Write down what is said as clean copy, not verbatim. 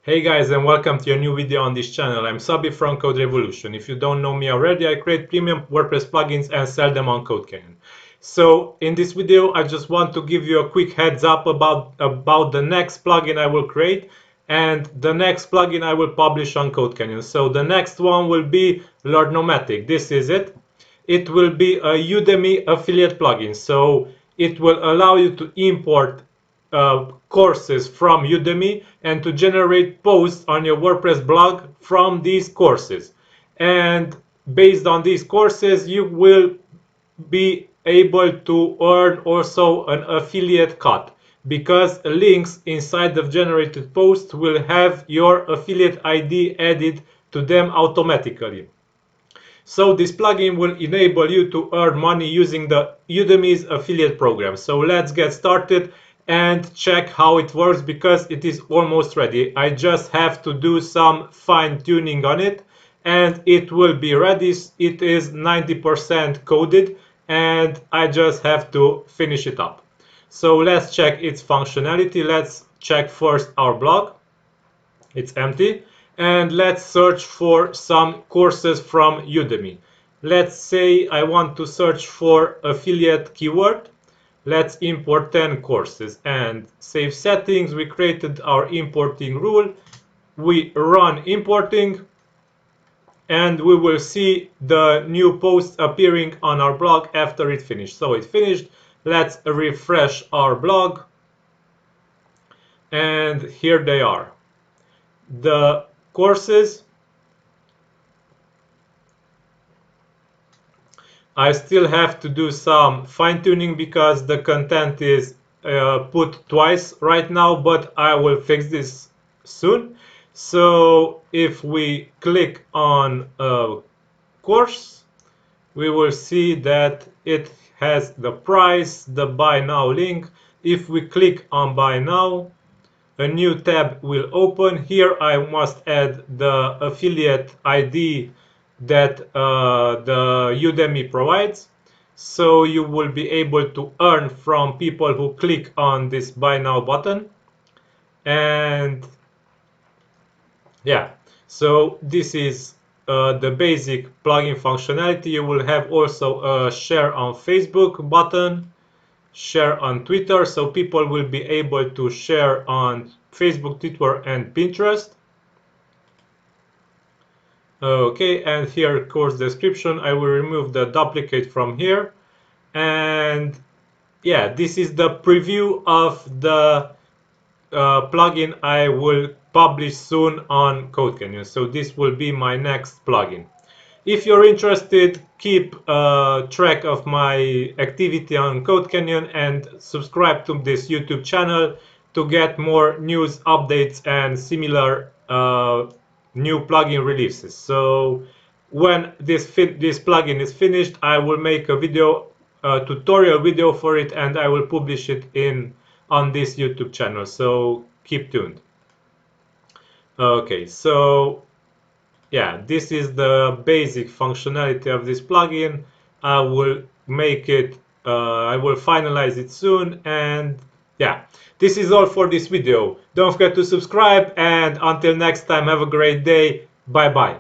Hey guys, and welcome to a new video on this channel. I'm Szabi from CodeRevolution. If you don't know me already, I create premium WordPress plugins and sell them on CodeCanyon. So in this video, I just want to give you a quick heads up about the next plugin I will create and the next plugin I will publish on CodeCanyon. So the next one will be Learnomatic. This is it. It will be a Udemy affiliate plugin. So it will allow you to import courses from Udemy and to generate posts on your WordPress blog from these courses. And based on these courses, you will be able to earn also an affiliate cut, because links inside the generated post will have your affiliate ID added to them automatically. So this plugin will enable you to earn money using the Udemy's affiliate program. So let's get started and check how it works, because it is almost ready. I just have to do some fine tuning on it and it will be ready. It is 90% coded and I just have to finish it up. So let's check its functionality. Let's check first our blog. It's empty. And let's search for some courses from Udemy. Let's say I want to search for affiliate keyword. Let's import 10 courses and save settings. We created our importing rule. We run importing and we will see the new posts appearing on our blog after it finished. So it finished. Let's refresh our blog and here they are. The courses. I still have to do some fine-tuning because the content is put twice right now, but I will fix this soon. So if we click on a course, we will see that it has the price, the buy now link. If we click on buy now, a new tab will open. Here I must add the affiliate ID that the Udemy provides. So you will be able to earn from people who click on this buy now button. And yeah, so this is the basic plugin functionality. You will have also a share on Facebook button, share on Twitter, so people will be able to share on Facebook, Twitter and Pinterest. Okay, and here course description. I will remove the duplicate from here. And yeah, this is the preview of the plugin I will publish soon on CodeCanyon. So this will be my next plugin. If you're interested, keep track of my activity on CodeCanyon and subscribe to this YouTube channel to get more news, updates and similar new plugin releases. So when this plugin is finished, I will make a video, tutorial video for it, and I will publish it on this YouTube channel. So keep tuned. Okay, so yeah, this is the basic functionality of this plugin. I will make it, I will finalize it soon, and yeah, this is all for this video. Don't forget to subscribe, and until next time, have a great day. Bye bye.